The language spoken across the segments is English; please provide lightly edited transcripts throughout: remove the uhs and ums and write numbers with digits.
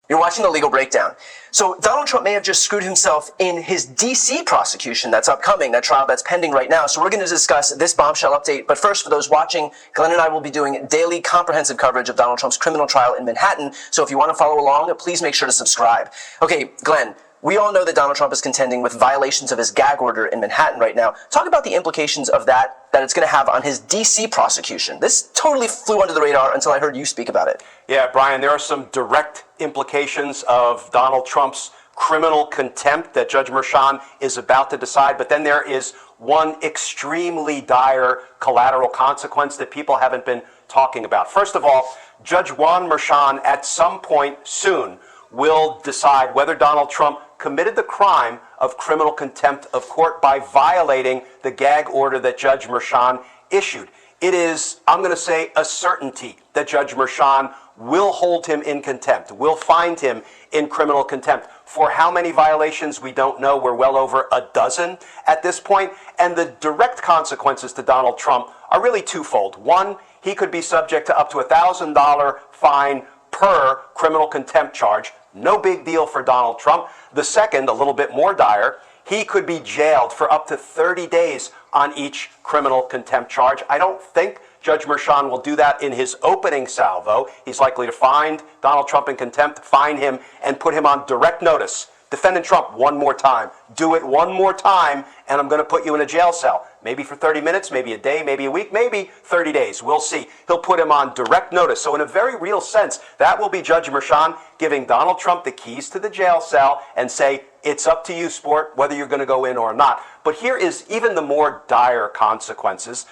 You're watching The Legal Breakdown. So Donald Trump may have just screwed himself in his D.C. prosecution that's upcoming, that trial that's pending right now. So we're going to discuss this bombshell update. But first, for those watching, Glenn and I will be doing daily comprehensive coverage of Donald Trump's criminal trial in Manhattan. So if you want to follow along, please make sure to subscribe. Okay, Glenn, we all know that Donald Trump is contending with violations of his gag order in Manhattan right now. Talk about the implications of that it's going to have on his D.C. prosecution. This totally flew under the radar until I heard you speak about it. Yeah, Brian, there are some direct implications of Donald Trump's criminal contempt that Judge Merchan is about to decide, but then there is one extremely dire collateral consequence that people haven't been talking about. First of all, Judge Juan Merchan at some point soon will decide whether Donald Trump committed the crime of criminal contempt of court by violating the gag order that Judge Merchan issued. It is, I'm going to say, a certainty that Judge Merchan will hold him in contempt, will find him in criminal contempt. For how many violations, we don't know. We're well over a dozen at this point. And the direct consequences to Donald Trump are really twofold. One, he could be subject to up to $1,000 fine per criminal contempt charge. No big deal for Donald Trump. The second, a little bit more dire, he could be jailed for up to 30 days on each criminal contempt charge. I don't think Judge Merchan will do that in his opening salvo. He's likely to find Donald Trump in contempt, fine him, and put him on direct notice. Defendant Trump, one more time. Do it one more time, and I'm going to put you in a jail cell. Maybe for 30 minutes, maybe a day, maybe a week, maybe 30 days. We'll see. He'll put him on direct notice. So in a very real sense, that will be Judge Merchan giving Donald Trump the keys to the jail cell and say, it's up to you, sport, whether you're going to go in or not. But here is even the more dire consequences.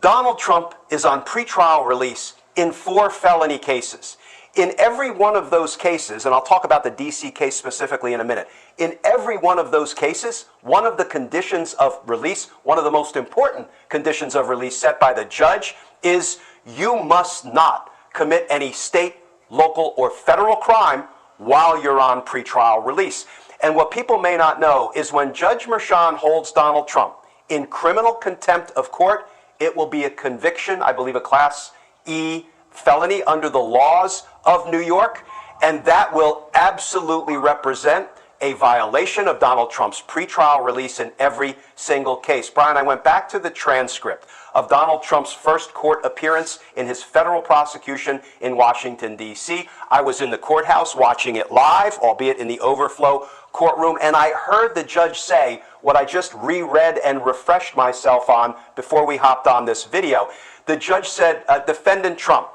Donald Trump is on pretrial release in 4 felony cases. In every one of those cases, and I'll talk about the D.C. case specifically in a minute, in every one of those cases, one of the conditions of release, one of the most important conditions of release set by the judge is you must not commit any state, local, or federal crime while you're on pretrial release. And what people may not know is when Judge Merchan holds Donald Trump in criminal contempt of court, it will be a conviction, I believe a Class E felony under the laws of New York, and that will absolutely represent a violation of Donald Trump's pretrial release in every single case. Brian, I went back to the transcript of Donald Trump's first court appearance in his federal prosecution in Washington, D.C. I was in the courthouse watching it live, albeit in the overflow courtroom, and I heard the judge say what I just reread and refreshed myself on before we hopped on this video. The judge said, Defendant Trump,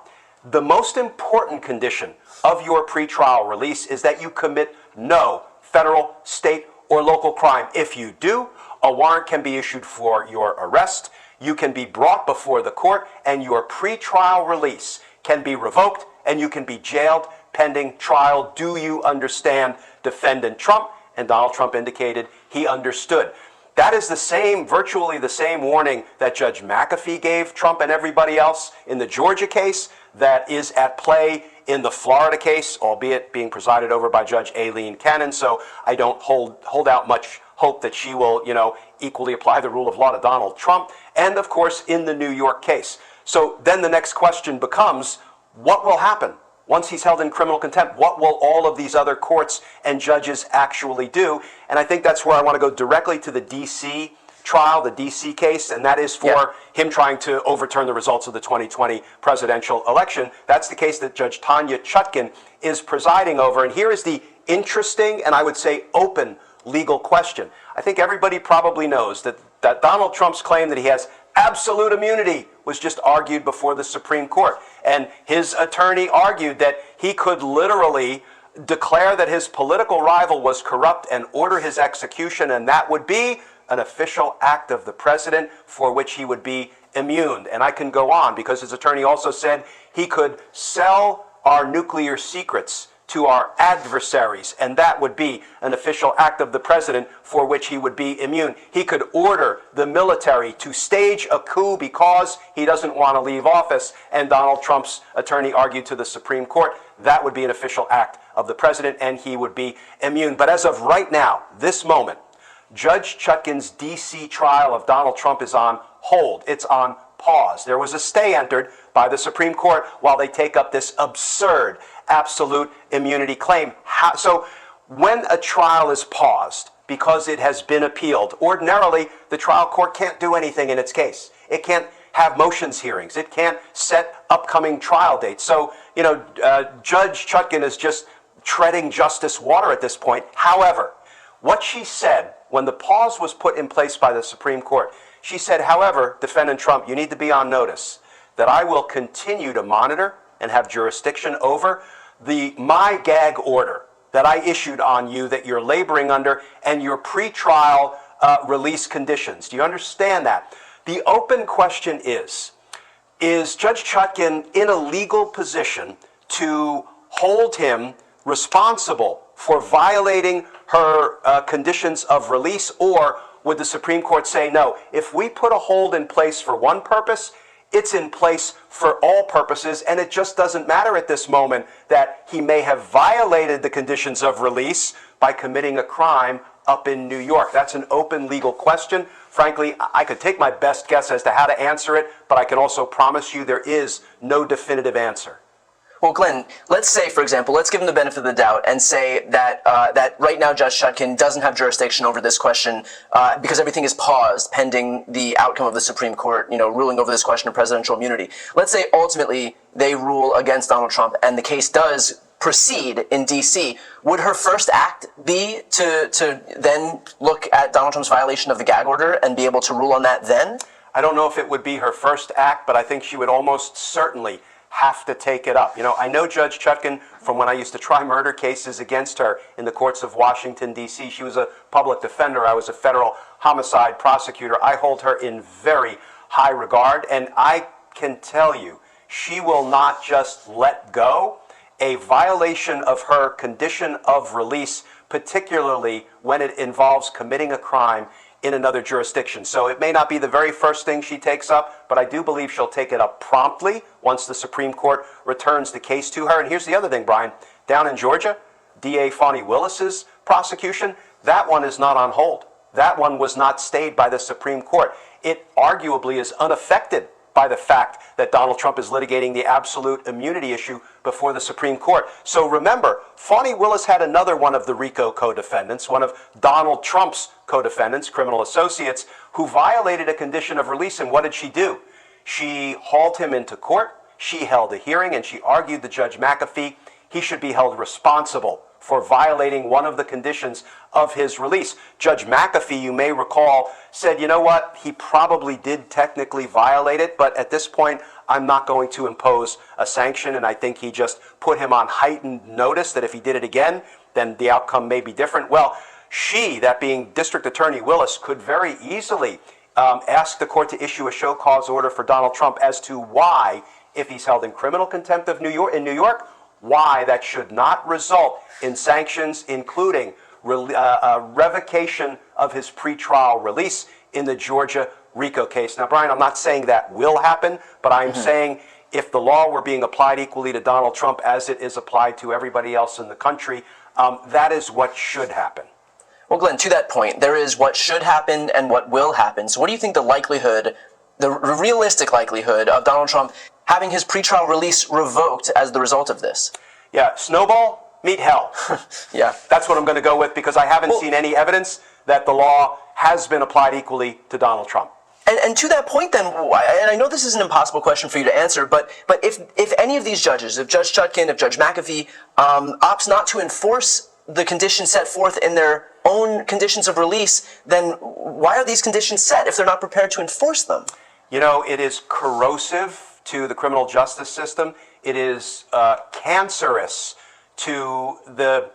the most important condition of your pretrial release is that you commit no federal, state, or local crime. If you do, a warrant can be issued for your arrest, you can be brought before the court, and your pretrial release can be revoked, and you can be jailed pending trial. Do you understand, Defendant Trump? And Donald Trump indicated he understood. That is the same, virtually the same warning that Judge McAfee gave Trump and everybody else in the Georgia case, that is at play in the Florida case, albeit being presided over by Judge Aileen Cannon. So I don't hold out much hope that she will, equally apply the rule of law to Donald Trump. And of course, in the New York case. So then the next question becomes, what will happen once he's held in criminal contempt? What will all of these other courts and judges actually do? And I think that's where I want to go directly to the D.C. trial, the D.C. case, and that is for him trying to overturn the results of the 2020 presidential election. That's the case that Judge Tanya Chutkan is presiding over. And here is the interesting and I would say open legal question. I think everybody probably knows that Donald Trump's claim that he has absolute immunity was just argued before the Supreme Court. And his attorney argued that he could literally declare that his political rival was corrupt and order his execution, and that would be an official act of the president for which he would be immune. And I can go on because his attorney also said he could sell our nuclear secrets to our adversaries, and that would be an official act of the president for which he would be immune. He could order the military to stage a coup because he doesn't want to leave office, and Donald Trump's attorney argued to the Supreme Court that would be an official act of the president and he would be immune. But as of right now, this moment, Judge Chutkan's D.C. trial of Donald Trump is on hold. It's on pause. There was a stay entered by the Supreme Court while they take up this absurd, absolute immunity claim. So when a trial is paused because it has been appealed, ordinarily the trial court can't do anything in its case. It can't have motions hearings. It can't set upcoming trial dates. So, Judge Chutkan is just treading justice water at this point. However, what she said when the pause was put in place by the Supreme Court, she said, however, defendant Trump, you need to be on notice that I will continue to monitor and have jurisdiction over my gag order that I issued on you that you're laboring under and your pretrial release conditions. Do you understand that? The open question is Judge Chutkan in a legal position to hold him responsible for violating her conditions of release, or would the Supreme Court say, no, if we put a hold in place for one purpose, it's in place for all purposes, and it just doesn't matter at this moment that he may have violated the conditions of release by committing a crime up in New York? That's an open legal question. Frankly, I could take my best guess as to how to answer it, but I can also promise you there is no definitive answer. Well, Glenn, let's say, for example, let's give him the benefit of the doubt and say that that right now Judge Chutkan doesn't have jurisdiction over this question because everything is paused pending the outcome of the Supreme Court, ruling over this question of presidential immunity. Let's say ultimately they rule against Donald Trump and the case does proceed in D.C. Would her first act be to then look at Donald Trump's violation of the gag order and be able to rule on that then? I don't know if it would be her first act, but I think she would almost certainly have to take it up. I know Judge Chutkan from when I used to try murder cases against her in the courts of Washington, D.C. She was a public defender. I was a federal homicide prosecutor. I hold her in very high regard, and I can tell you, she will not just let go a violation of her condition of release, particularly when it involves committing a crime in another jurisdiction. So it may not be the very first thing she takes up, but I do believe she'll take it up promptly once the Supreme Court returns the case to her. And here's the other thing, Brian. Down in Georgia, D.A. Fani Willis's prosecution, that one is not on hold. That one was not stayed by the Supreme Court. It arguably is unaffected by the fact that Donald Trump is litigating the absolute immunity issue before the Supreme Court. So remember, Fani Willis had another one of the RICO co-defendants, one of Donald Trump's co-defendants, criminal associates, who violated a condition of release. And what did she do? She hauled him into court, she held a hearing, and she argued to Judge McAfee he should be held responsible for violating one of the conditions of his release. Judge McAfee, you may recall, said, you know what, he probably did technically violate it, but at this point, I'm not going to impose a sanction, and I think he just put him on heightened notice that if he did it again, then the outcome may be different. Well, she, that being District Attorney Willis, could very easily ask the court to issue a show cause order for Donald Trump as to why, if he's held in criminal contempt of New York, why that should not result in sanctions, including revocation of his pretrial release in the Georgia RICO case. Now, Brian, I'm not saying that will happen, but I'm saying if the law were being applied equally to Donald Trump as it is applied to everybody else in the country, that is what should happen. Well, Glenn, to that point, there is what should happen and what will happen. So what do you think the realistic likelihood of Donald Trump having his pretrial release revoked as the result of this? Yeah, snowball, meet hell. Yeah. That's what I'm going to go with because I haven't seen any evidence that the law has been applied equally to Donald Trump. And to that point then, and I know this is an impossible question for you to answer, but if any of these judges, if Judge Chutkan, if Judge McAfee opts not to enforce the conditions set forth in their own conditions of release, then why are these conditions set if they're not prepared to enforce them? It is corrosive to the criminal justice system. It is cancerous to the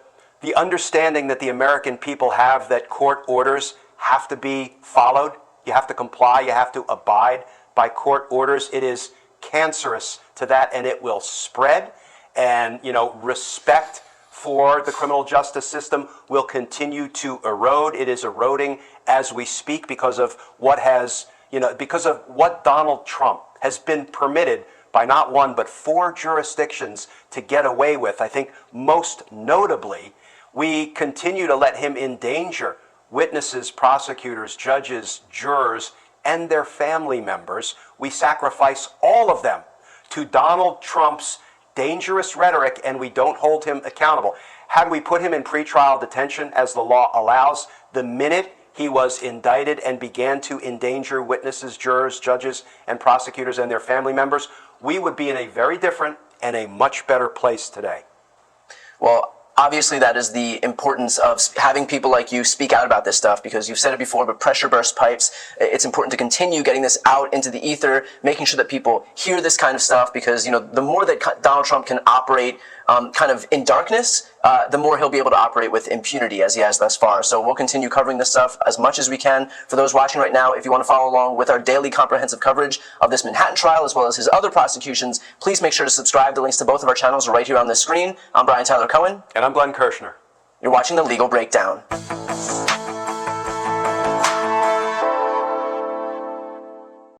understanding that the American people have that court orders have to be followed. You have to comply. You have to abide by court orders. It is cancerous to that, and it will spread. And, respect for the criminal justice system will continue to erode. It is eroding as we speak because of what Donald Trump has been permitted by not one but 4 jurisdictions to get away with. I think most notably, we continue to let him endanger witnesses, prosecutors, judges, jurors, and their family members. We sacrifice all of them to Donald Trump's dangerous rhetoric and we don't hold him accountable. Had we put him in pretrial detention as the law allows, the minute he was indicted and began to endanger witnesses, jurors, judges, and prosecutors and their family members, we would be in a very different and a much better place today. Well, obviously that is the importance of having people like you speak out about this stuff, because you've said it before, but pressure burst pipes. It's important to continue getting this out into the ether, making sure that people hear this kind of stuff, because, the more that Donald Trump can operate kind of in darkness, the more he'll be able to operate with impunity, as he has thus far. So we'll continue covering this stuff as much as we can. For those watching right now, if you want to follow along with our daily comprehensive coverage of this Manhattan trial, as well as his other prosecutions, please make sure to subscribe. The links to both of our channels are right here on the screen. I'm Brian Tyler Cohen. And I'm Glenn Kirshner. You're watching The Legal Breakdown.